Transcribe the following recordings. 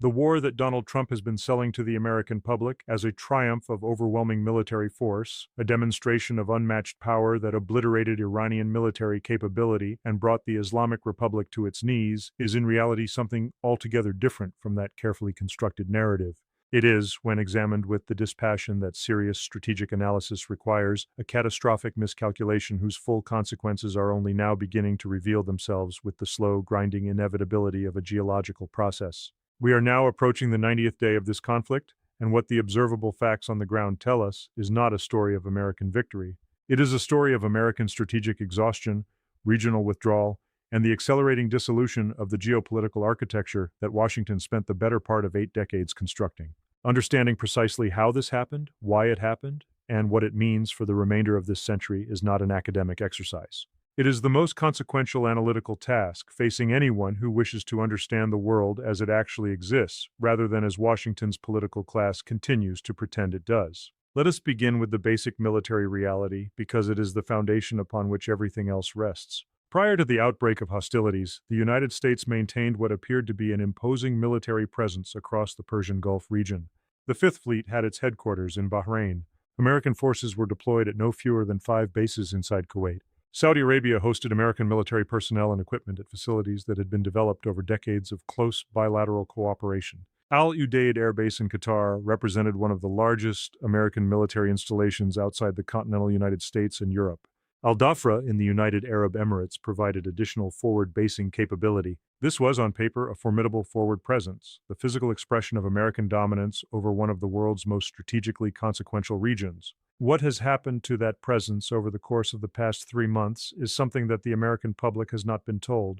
The war that Donald Trump has been selling to the American public as a triumph of overwhelming military force, a demonstration of unmatched power that obliterated Iranian military capability and brought the Islamic Republic to its knees, is in reality something altogether different from that carefully constructed narrative. It is, when examined with the dispassion that serious strategic analysis requires, a catastrophic miscalculation whose full consequences are only now beginning to reveal themselves with the slow, grinding inevitability of a geological process. We are now approaching the 90th day of this conflict, and what the observable facts on the ground tell us is not a story of American victory. It is a story of American strategic exhaustion, regional withdrawal, and the accelerating dissolution of the geopolitical architecture that Washington spent the better part of 8 decades constructing. Understanding precisely how this happened, why it happened, and what it means for the remainder of this century is not an academic exercise. It is the most consequential analytical task facing anyone who wishes to understand the world as it actually exists, rather than as Washington's political class continues to pretend it does. Let us begin with the basic military reality, because it is the foundation upon which everything else rests. Prior to the outbreak of hostilities, the United States maintained what appeared to be an imposing military presence across the Persian Gulf region. The Fifth Fleet had its headquarters in Bahrain. American forces were deployed at no fewer than 5 bases inside Kuwait. Saudi Arabia hosted American military personnel and equipment at facilities that had been developed over decades of close bilateral cooperation. Al Udeid Air Base in Qatar represented one of the largest American military installations outside the continental United States and Europe. Al Dhafra in the United Arab Emirates provided additional forward basing capability. This was, on paper, a formidable forward presence, the physical expression of American dominance over one of the world's most strategically consequential regions. What has happened to that presence over the course of the past 3 months is something that the American public has not been told,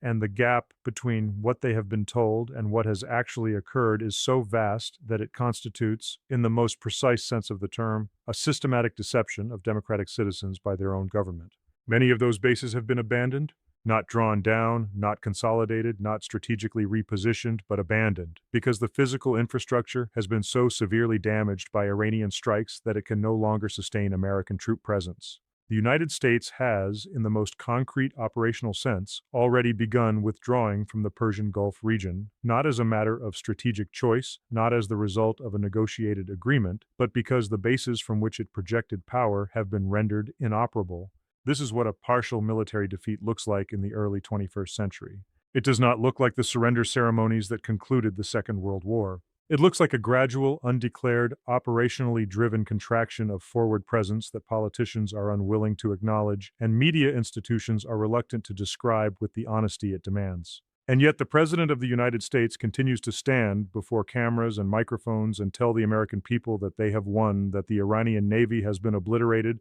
and the gap between what they have been told and what has actually occurred is so vast that it constitutes, in the most precise sense of the term, a systematic deception of democratic citizens by their own government. Many of those bases have been abandoned, not drawn down, not consolidated, not strategically repositioned, but abandoned, because the physical infrastructure has been so severely damaged by Iranian strikes that it can no longer sustain American troop presence. The United States has, in the most concrete operational sense, already begun withdrawing from the Persian Gulf region, not as a matter of strategic choice, not as the result of a negotiated agreement, but because the bases from which it projected power have been rendered inoperable. This is what a partial military defeat looks like in the early 21st century. It does not look like the surrender ceremonies that concluded the Second World War. It looks like a gradual, undeclared, operationally driven contraction of forward presence that politicians are unwilling to acknowledge and media institutions are reluctant to describe with the honesty it demands. And yet the President of the United States continues to stand before cameras and microphones and tell the American people that they have won, that the Iranian Navy has been obliterated,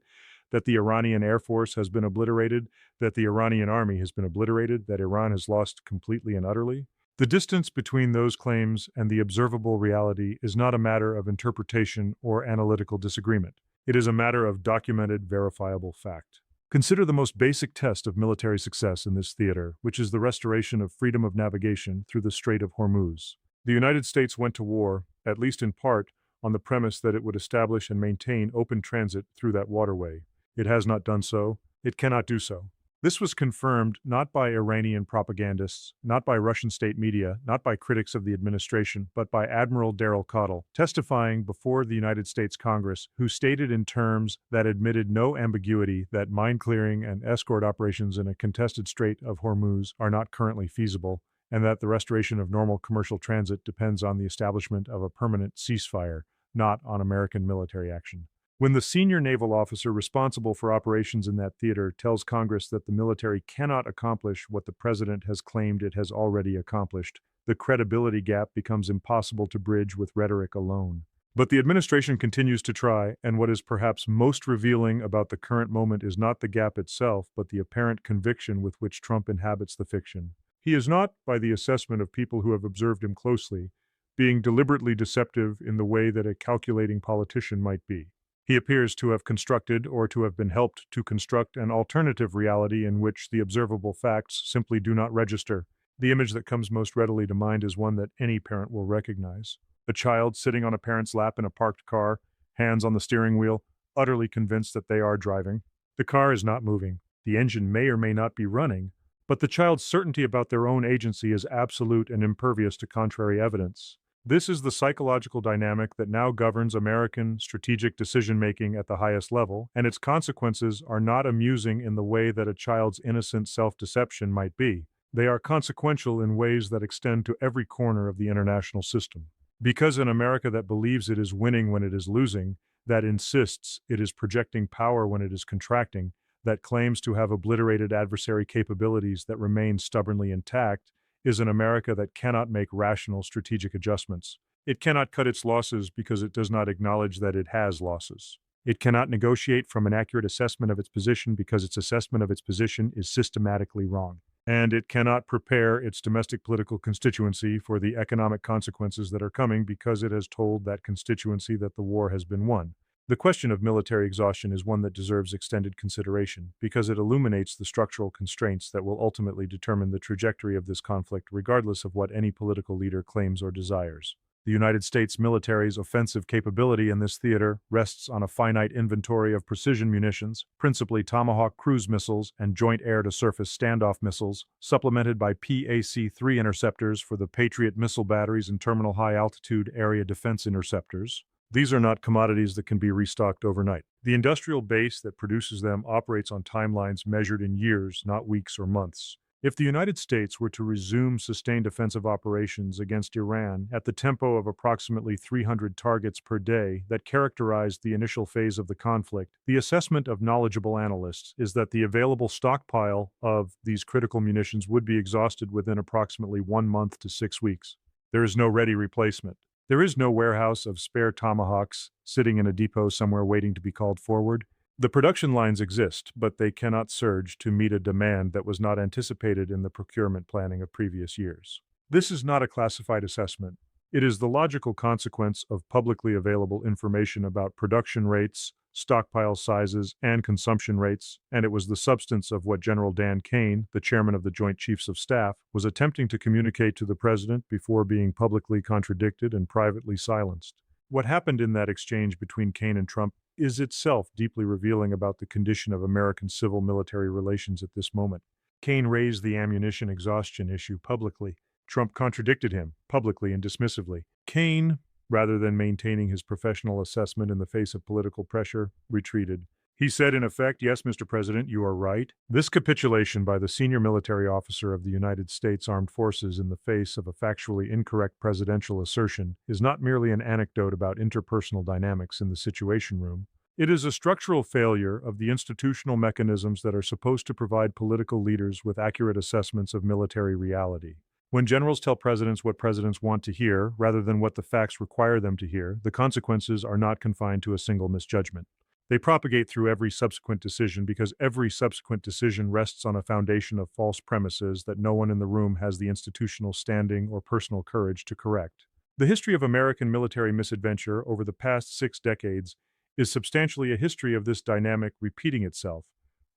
that the Iranian Air Force has been obliterated, that the Iranian Army has been obliterated, that Iran has lost completely and utterly. The distance between those claims and the observable reality is not a matter of interpretation or analytical disagreement. It is a matter of documented, verifiable fact. Consider the most basic test of military success in this theater, which is the restoration of freedom of navigation through the Strait of Hormuz. The United States went to war, at least in part, on the premise that it would establish and maintain open transit through that waterway. It has not done so. It cannot do so. This was confirmed not by Iranian propagandists, not by Russian state media, not by critics of the administration, but by Admiral Daryl Codle, testifying before the United States Congress, who stated in terms that admitted no ambiguity that mine clearing and escort operations in a contested Strait of Hormuz are not currently feasible, and that the restoration of normal commercial transit depends on the establishment of a permanent ceasefire, not on American military action. When the senior naval officer responsible for operations in that theater tells Congress that the military cannot accomplish what the president has claimed it has already accomplished, the credibility gap becomes impossible to bridge with rhetoric alone. But the administration continues to try, and what is perhaps most revealing about the current moment is not the gap itself, but the apparent conviction with which Trump inhabits the fiction. He is not, by the assessment of people who have observed him closely, being deliberately deceptive in the way that a calculating politician might be. He appears to have constructed or to have been helped to construct an alternative reality in which the observable facts simply do not register. The image that comes most readily to mind is one that any parent will recognize. A child sitting on a parent's lap in a parked car, hands on the steering wheel, utterly convinced that they are driving. The car is not moving. The engine may or may not be running, but the child's certainty about their own agency is absolute and impervious to contrary evidence. This is the psychological dynamic that now governs American strategic decision-making at the highest level, and its consequences are not amusing in the way that a child's innocent self-deception might be. They are consequential in ways that extend to every corner of the international system. Because an America that believes it is winning when it is losing, that insists it is projecting power when it is contracting, that claims to have obliterated adversary capabilities that remain stubbornly intact, is an America that cannot make rational strategic adjustments. It cannot cut its losses because it does not acknowledge that it has losses. It cannot negotiate from an accurate assessment of its position because its assessment of its position is systematically wrong. And it cannot prepare its domestic political constituency for the economic consequences that are coming because it has told that constituency that the war has been won. The question of military exhaustion is one that deserves extended consideration because it illuminates the structural constraints that will ultimately determine the trajectory of this conflict regardless of what any political leader claims or desires. The United States military's offensive capability in this theater rests on a finite inventory of precision munitions, principally Tomahawk cruise missiles and joint air-to-surface standoff missiles, supplemented by PAC-3 interceptors for the Patriot missile batteries and terminal high-altitude area defense interceptors. These are not commodities that can be restocked overnight. The industrial base that produces them operates on timelines measured in years, not weeks or months. If the United States were to resume sustained offensive operations against Iran at the tempo of approximately 300 targets per day that characterized the initial phase of the conflict, the assessment of knowledgeable analysts is that the available stockpile of these critical munitions would be exhausted within approximately 1 month to 6 weeks. There is no ready replacement. There is no warehouse of spare Tomahawks sitting in a depot somewhere waiting to be called forward. The production lines exist, but they cannot surge to meet a demand that was not anticipated in the procurement planning of previous years. This is not a classified assessment. It is the logical consequence of publicly available information about production rates, stockpile sizes, and consumption rates, and it was the substance of what General Dan Kane, the chairman of the Joint Chiefs of Staff, was attempting to communicate to the president before being publicly contradicted and privately silenced. What happened in that exchange between Kane and Trump is itself deeply revealing about the condition of American civil-military relations at this moment. Kane raised the ammunition exhaustion issue publicly. Trump contradicted him, publicly and dismissively. Kane, rather than maintaining his professional assessment in the face of political pressure, retreated. He said, in effect, "Yes, Mr. President, you are right." This capitulation by the senior military officer of the United States Armed Forces in the face of a factually incorrect presidential assertion is not merely an anecdote about interpersonal dynamics in the Situation Room. It is a structural failure of the institutional mechanisms that are supposed to provide political leaders with accurate assessments of military reality. When generals tell presidents what presidents want to hear, rather than what the facts require them to hear, the consequences are not confined to a single misjudgment. They propagate through every subsequent decision because every subsequent decision rests on a foundation of false premises that no one in the room has the institutional standing or personal courage to correct. The history of American military misadventure over the past 6 decades is substantially a history of this dynamic repeating itself,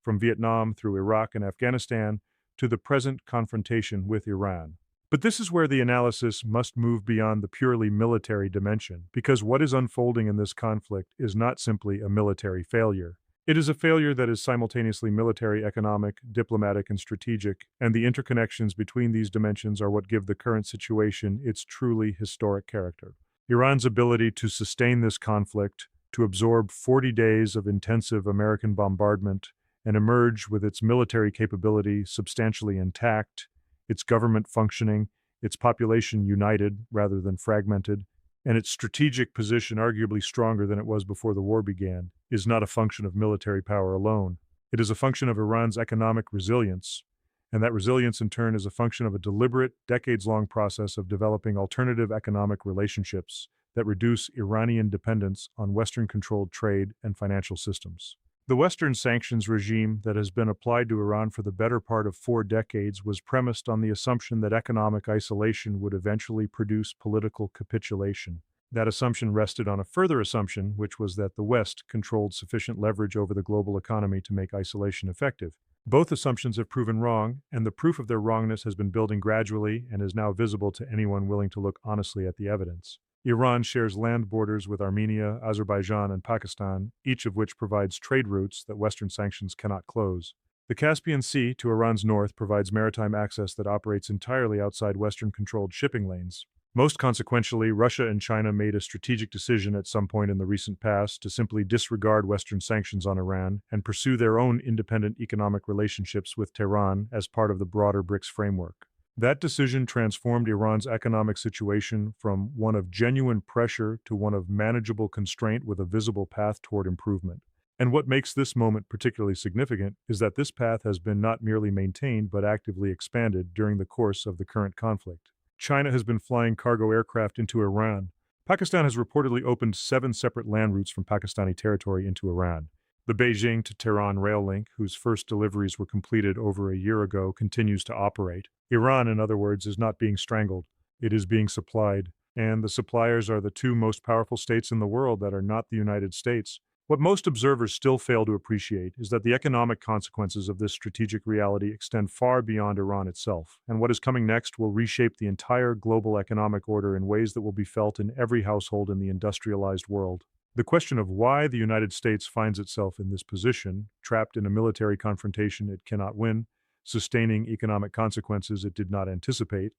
from Vietnam through Iraq and Afghanistan to the present confrontation with Iran. But this is where the analysis must move beyond the purely military dimension, because what is unfolding in this conflict is not simply a military failure. It is a failure that is simultaneously military, economic, diplomatic, and strategic, and the interconnections between these dimensions are what give the current situation its truly historic character. Iran's ability to sustain this conflict, to absorb 40 days of intensive American bombardment, and emerge with its military capability substantially intact, its government functioning, its population united rather than fragmented, and its strategic position arguably stronger than it was before the war began, is not a function of military power alone. It is a function of Iran's economic resilience, and that resilience in turn is a function of a deliberate, decades-long process of developing alternative economic relationships that reduce Iranian dependence on Western-controlled trade and financial systems. The Western sanctions regime that has been applied to Iran for the better part of 4 decades was premised on the assumption that economic isolation would eventually produce political capitulation. That assumption rested on a further assumption, which was that the West controlled sufficient leverage over the global economy to make isolation effective. Both assumptions have proven wrong, and the proof of their wrongness has been building gradually and is now visible to anyone willing to look honestly at the evidence. Iran shares land borders with Armenia, Azerbaijan, and Pakistan, each of which provides trade routes that Western sanctions cannot close. The Caspian Sea to Iran's north provides maritime access that operates entirely outside Western-controlled shipping lanes. Most consequentially, Russia and China made a strategic decision at some point in the recent past to simply disregard Western sanctions on Iran and pursue their own independent economic relationships with Tehran as part of the broader BRICS framework. That decision transformed Iran's economic situation from one of genuine pressure to one of manageable constraint with a visible path toward improvement. And what makes this moment particularly significant is that this path has been not merely maintained but actively expanded during the course of the current conflict. China has been flying cargo aircraft into Iran. Pakistan has reportedly opened 7 separate land routes from Pakistani territory into Iran. The Beijing to Tehran rail link, whose first deliveries were completed over a year ago, continues to operate. Iran, in other words, is not being strangled. It is being supplied. And the suppliers are the 2 most powerful states in the world that are not the United States. What most observers still fail to appreciate is that the economic consequences of this strategic reality extend far beyond Iran itself, and what is coming next will reshape the entire global economic order in ways that will be felt in every household in the industrialized world. The question of why the United States finds itself in this position, trapped in a military confrontation it cannot win, sustaining economic consequences it did not anticipate,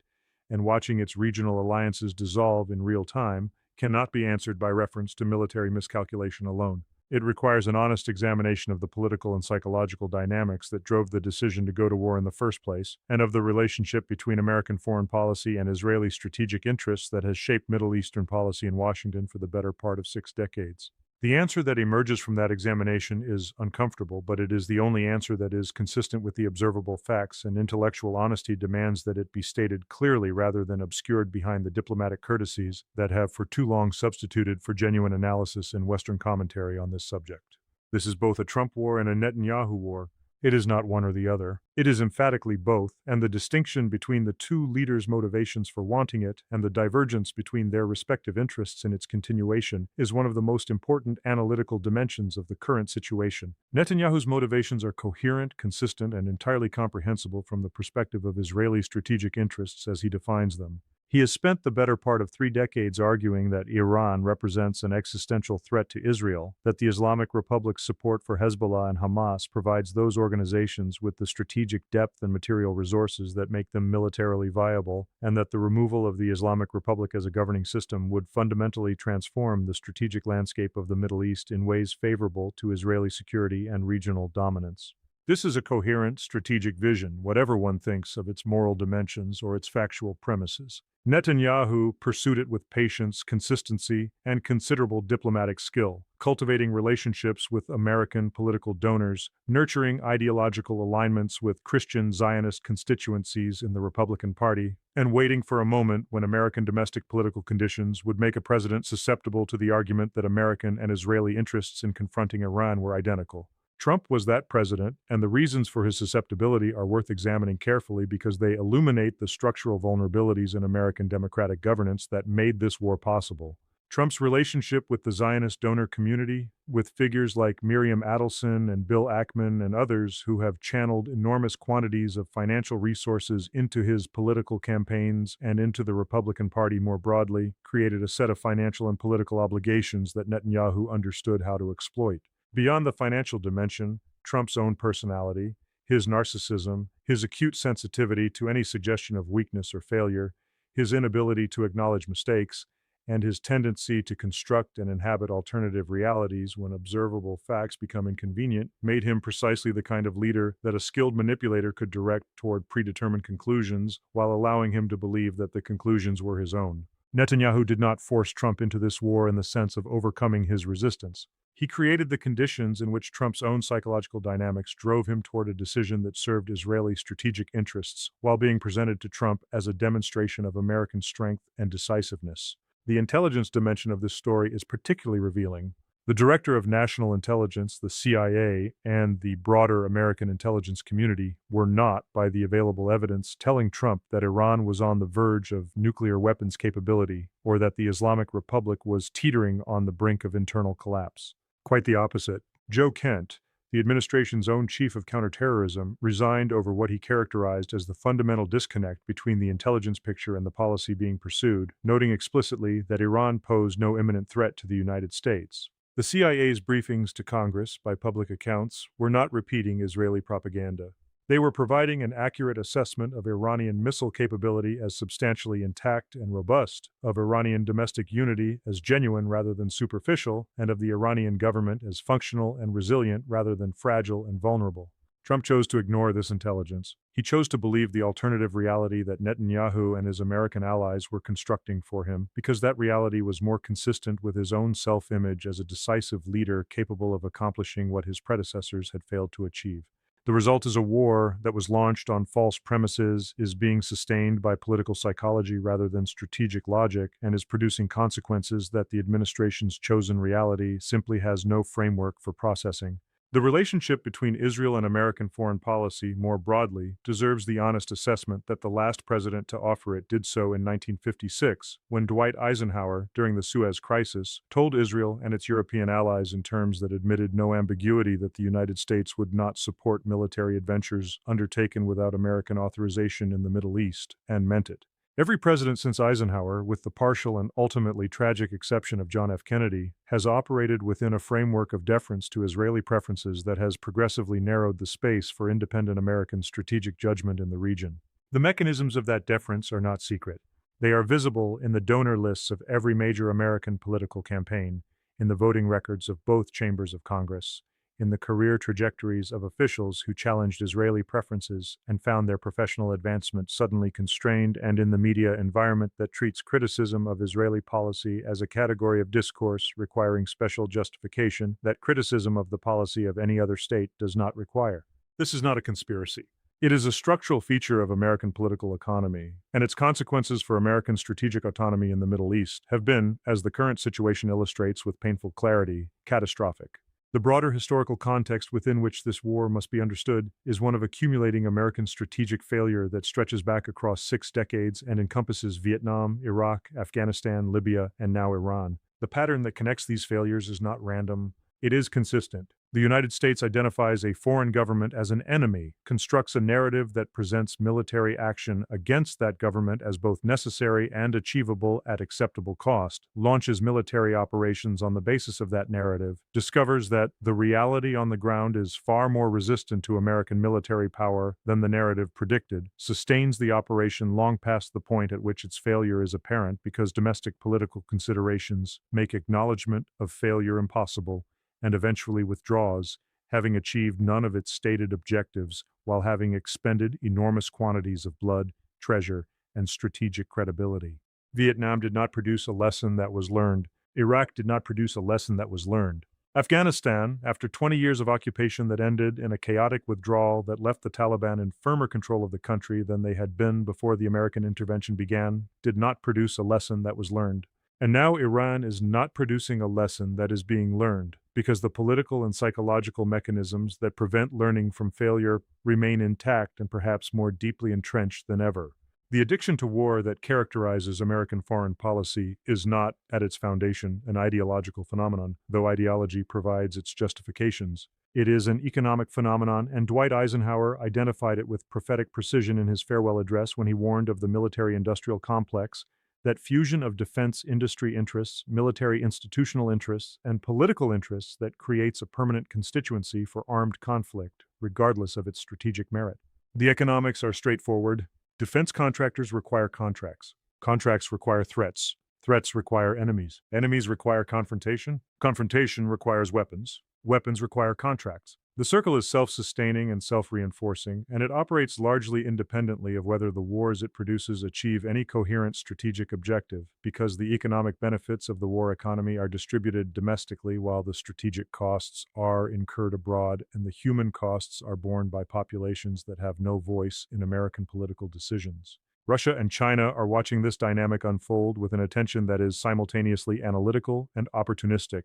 and watching its regional alliances dissolve in real time, cannot be answered by reference to military miscalculation alone. It requires an honest examination of the political and psychological dynamics that drove the decision to go to war in the first place, and of the relationship between American foreign policy and Israeli strategic interests that has shaped Middle Eastern policy in Washington for the better part of 6 decades. The answer that emerges from that examination is uncomfortable, but it is the only answer that is consistent with the observable facts, and intellectual honesty demands that it be stated clearly rather than obscured behind the diplomatic courtesies that have for too long substituted for genuine analysis in Western commentary on this subject. This is both a Trump war and a Netanyahu war. It is not one or the other. It is emphatically both, and the distinction between the 2 leaders' motivations for wanting it and the divergence between their respective interests in its continuation is one of the most important analytical dimensions of the current situation. Netanyahu's motivations are coherent, consistent, and entirely comprehensible from the perspective of Israeli strategic interests as he defines them. He has spent the better part of 3 decades arguing that Iran represents an existential threat to Israel, that the Islamic Republic's support for Hezbollah and Hamas provides those organizations with the strategic depth and material resources that make them militarily viable, and that the removal of the Islamic Republic as a governing system would fundamentally transform the strategic landscape of the Middle East in ways favorable to Israeli security and regional dominance. This is a coherent, strategic vision, whatever one thinks of its moral dimensions or its factual premises. Netanyahu pursued it with patience, consistency, and considerable diplomatic skill, cultivating relationships with American political donors, nurturing ideological alignments with Christian Zionist constituencies in the Republican Party, and waiting for a moment when American domestic political conditions would make a president susceptible to the argument that American and Israeli interests in confronting Iran were identical. Trump was that president, and the reasons for his susceptibility are worth examining carefully because they illuminate the structural vulnerabilities in American democratic governance that made this war possible. Trump's relationship with the Zionist donor community, with figures like Miriam Adelson and Bill Ackman and others who have channeled enormous quantities of financial resources into his political campaigns and into the Republican Party more broadly, created a set of financial and political obligations that Netanyahu understood how to exploit. Beyond the financial dimension, Trump's own personality, his narcissism, his acute sensitivity to any suggestion of weakness or failure, his inability to acknowledge mistakes, and his tendency to construct and inhabit alternative realities when observable facts become inconvenient, made him precisely the kind of leader that a skilled manipulator could direct toward predetermined conclusions while allowing him to believe that the conclusions were his own. Netanyahu did not force Trump into this war in the sense of overcoming his resistance. He created the conditions in which Trump's own psychological dynamics drove him toward a decision that served Israeli strategic interests, while being presented to Trump as a demonstration of American strength and decisiveness. The intelligence dimension of this story is particularly revealing. The Director of National Intelligence, the CIA, and the broader American intelligence community were not, by the available evidence, telling Trump that Iran was on the verge of nuclear weapons capability or that the Islamic Republic was teetering on the brink of internal collapse. Quite the opposite. Joe Kent, the administration's own chief of counterterrorism, resigned over what he characterized as the fundamental disconnect between the intelligence picture and the policy being pursued, noting explicitly that Iran posed no imminent threat to the United States. The CIA's briefings to Congress, by public accounts, were not repeating Israeli propaganda. They were providing an accurate assessment of Iranian missile capability as substantially intact and robust, of Iranian domestic unity as genuine rather than superficial, and of the Iranian government as functional and resilient rather than fragile and vulnerable. Trump chose to ignore this intelligence. He chose to believe the alternative reality that Netanyahu and his American allies were constructing for him because that reality was more consistent with his own self-image as a decisive leader capable of accomplishing what his predecessors had failed to achieve. The result is a war that was launched on false premises, is being sustained by political psychology rather than strategic logic, and is producing consequences that the administration's chosen reality simply has no framework for processing. The relationship between Israel and American foreign policy, more broadly, deserves the honest assessment that the last president to offer it did so in 1956, when Dwight Eisenhower, during the Suez Crisis, told Israel and its European allies in terms that admitted no ambiguity that the United States would not support military adventures undertaken without American authorization in the Middle East, and meant it. Every president since Eisenhower, with the partial and ultimately tragic exception of John F. Kennedy, has operated within a framework of deference to Israeli preferences that has progressively narrowed the space for independent American strategic judgment in the region. The mechanisms of that deference are not secret. They are visible in the donor lists of every major American political campaign, in the voting records of both chambers of Congress, in the career trajectories of officials who challenged Israeli preferences and found their professional advancement suddenly constrained, and in the media environment that treats criticism of Israeli policy as a category of discourse requiring special justification that criticism of the policy of any other state does not require. This is not a conspiracy. It is a structural feature of American political economy, and its consequences for American strategic autonomy in the Middle East have been, as the current situation illustrates with painful clarity, catastrophic. The broader historical context within which this war must be understood is one of accumulating American strategic failure that stretches back across 6 decades and encompasses Vietnam, Iraq, Afghanistan, Libya, and now Iran. The pattern that connects these failures is not random. It is consistent. The United States identifies a foreign government as an enemy, constructs a narrative that presents military action against that government as both necessary and achievable at acceptable cost, launches military operations on the basis of that narrative, discovers that the reality on the ground is far more resistant to American military power than the narrative predicted, sustains the operation long past the point at which its failure is apparent because domestic political considerations make acknowledgement of failure impossible, and eventually withdraws, having achieved none of its stated objectives while having expended enormous quantities of blood, treasure, and strategic credibility. Vietnam did not produce a lesson that was learned. Iraq did not produce a lesson that was learned. Afghanistan, after 20 years of occupation that ended in a chaotic withdrawal that left the Taliban in firmer control of the country than they had been before the American intervention began, did not produce a lesson that was learned. And now Iran is not producing a lesson that is being learned, because the political and psychological mechanisms that prevent learning from failure remain intact and perhaps more deeply entrenched than ever. The addiction to war that characterizes American foreign policy is not, at its foundation, an ideological phenomenon, though ideology provides its justifications. It is an economic phenomenon, and Dwight Eisenhower identified it with prophetic precision in his farewell address when he warned of the military-industrial complex, that fusion of defense industry interests, military institutional interests, and political interests that creates a permanent constituency for armed conflict, regardless of its strategic merit. The economics are straightforward. Defense contractors require contracts. Contracts require threats. Threats require enemies. Enemies require confrontation. Confrontation requires weapons. Weapons require contracts. The circle is self-sustaining and self-reinforcing, and it operates largely independently of whether the wars it produces achieve any coherent strategic objective, because the economic benefits of the war economy are distributed domestically while the strategic costs are incurred abroad, and the human costs are borne by populations that have no voice in American political decisions. Russia and China are watching this dynamic unfold with an attention that is simultaneously analytical and opportunistic,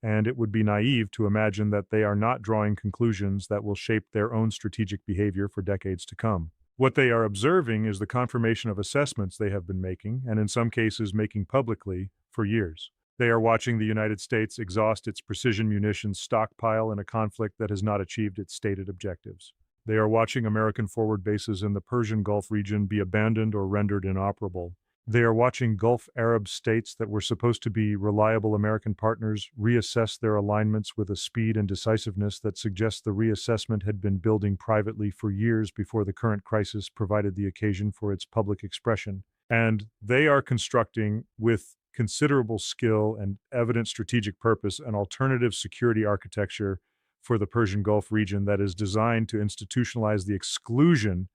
and it would be naive to imagine that they are not drawing conclusions that will shape their own strategic behavior for decades to come. What they are observing is the confirmation of assessments they have been making, and in some cases making publicly, for years. They are watching the United States exhaust its precision munitions stockpile in a conflict that has not achieved its stated objectives. They are watching American forward bases in the Persian Gulf region be abandoned or rendered inoperable. They are watching Gulf Arab states that were supposed to be reliable American partners reassess their alignments with a speed and decisiveness that suggests the reassessment had been building privately for years before the current crisis provided the occasion for its public expression. And they are constructing, with considerable skill and evident strategic purpose, an alternative security architecture for the Persian Gulf region that is designed to institutionalize the exclusion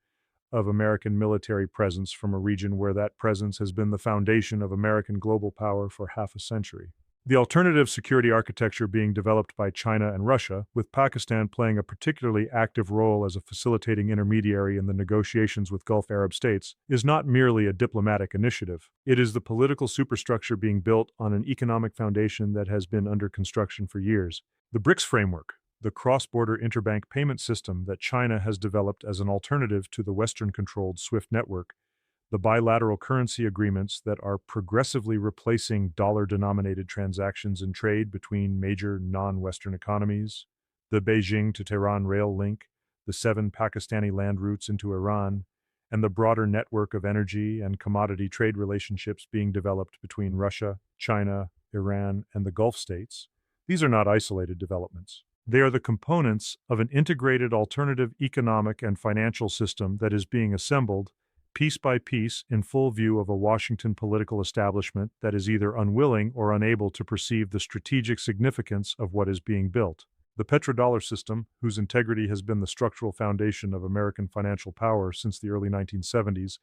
of American military presence from a region where that presence has been the foundation of American global power for half a century. The alternative security architecture being developed by China and Russia, with Pakistan playing a particularly active role as a facilitating intermediary in the negotiations with Gulf Arab states, is not merely a diplomatic initiative. It is the political superstructure being built on an economic foundation that has been under construction for years. The BRICS framework, the cross-border interbank payment system that China has developed as an alternative to the Western-controlled SWIFT network, the bilateral currency agreements that are progressively replacing dollar-denominated transactions and trade between major non-Western economies, the Beijing to Tehran rail link, the 7 Pakistani land routes into Iran, and the broader network of energy and commodity trade relationships being developed between Russia, China, Iran, and the Gulf states. These are not isolated developments. They are the components of an integrated alternative economic and financial system that is being assembled, piece by piece, in full view of a Washington political establishment that is either unwilling or unable to perceive the strategic significance of what is being built. The petrodollar system, whose integrity has been the structural foundation of American financial power since the early 1970s,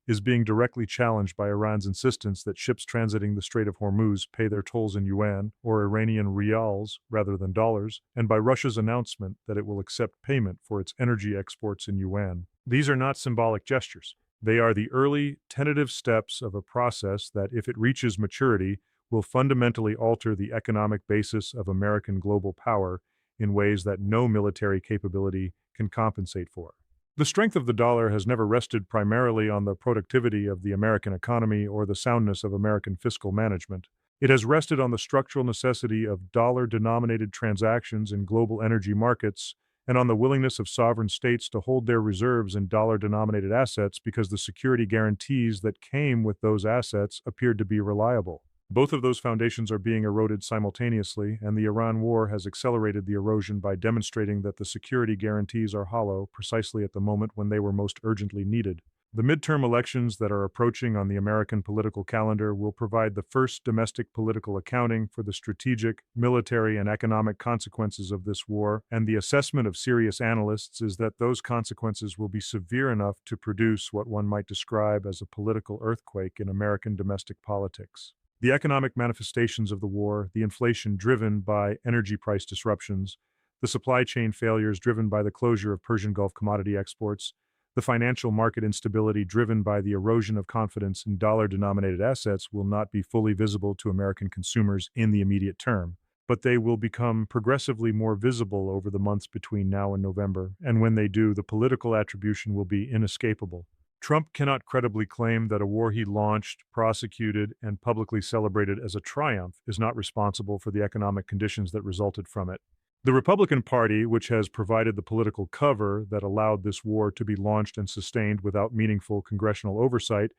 is being directly challenged by Iran's insistence that ships transiting the Strait of Hormuz pay their tolls in yuan or Iranian rials rather than dollars, and by Russia's announcement that it will accept payment for its energy exports in yuan. These are not symbolic gestures. They are the early, tentative steps of a process that, if it reaches maturity, will fundamentally alter the economic basis of American global power in ways that no military capability can compensate for. The strength of the dollar has never rested primarily on the productivity of the American economy or the soundness of American fiscal management. It has rested on the structural necessity of dollar-denominated transactions in global energy markets and on the willingness of sovereign states to hold their reserves in dollar-denominated assets because the security guarantees that came with those assets appeared to be reliable. Both of those foundations are being eroded simultaneously, and the Iran war has accelerated the erosion by demonstrating that the security guarantees are hollow precisely at the moment when they were most urgently needed. The midterm elections that are approaching on the American political calendar will provide the first domestic political accounting for the strategic, military, and economic consequences of this war, and the assessment of serious analysts is that those consequences will be severe enough to produce what one might describe as a political earthquake in American domestic politics. The economic manifestations of the war, the inflation driven by energy price disruptions, the supply chain failures driven by the closure of Persian Gulf commodity exports, the financial market instability driven by the erosion of confidence in dollar-denominated assets will not be fully visible to American consumers in the immediate term, but they will become progressively more visible over the months between now and November, and when they do, the political attribution will be inescapable. Trump cannot credibly claim that a war he launched, prosecuted, and publicly celebrated as a triumph is not responsible for the economic conditions that resulted from it. The Republican Party, which has provided the political cover that allowed this war to be launched and sustained without meaningful congressional oversight,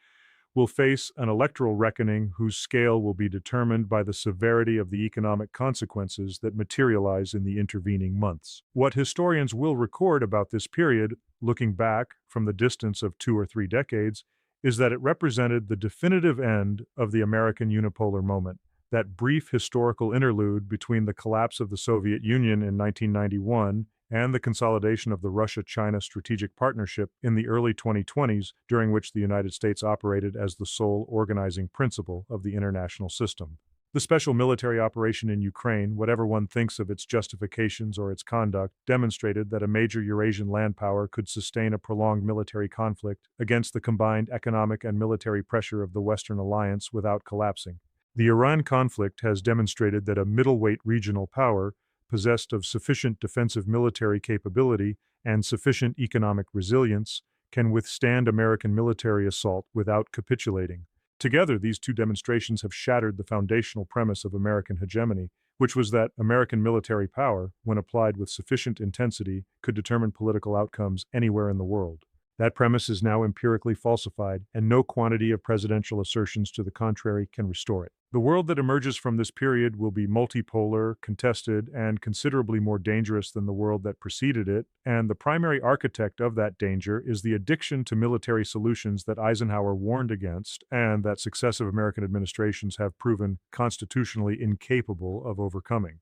will face an electoral reckoning whose scale will be determined by the severity of the economic consequences that materialize in the intervening months. What historians will record about this period, looking back from the distance of 2 or 3 decades, is that it represented the definitive end of the American unipolar moment, that brief historical interlude between the collapse of the Soviet Union in 1991 and the consolidation of the Russia-China strategic partnership in the early 2020s, during which the United States operated as the sole organizing principle of the international system. The special military operation in Ukraine, whatever one thinks of its justifications or its conduct, demonstrated that a major Eurasian land power could sustain a prolonged military conflict against the combined economic and military pressure of the Western alliance without collapsing. The Iran conflict has demonstrated that a middleweight regional power, possessed of sufficient defensive military capability and sufficient economic resilience, can withstand American military assault without capitulating. Together, these two demonstrations have shattered the foundational premise of American hegemony, which was that American military power, when applied with sufficient intensity, could determine political outcomes anywhere in the world. That premise is now empirically falsified, and no quantity of presidential assertions to the contrary can restore it. The world that emerges from this period will be multipolar, contested, and considerably more dangerous than the world that preceded it, and the primary architect of that danger is the addiction to military solutions that Eisenhower warned against and that successive American administrations have proven constitutionally incapable of overcoming.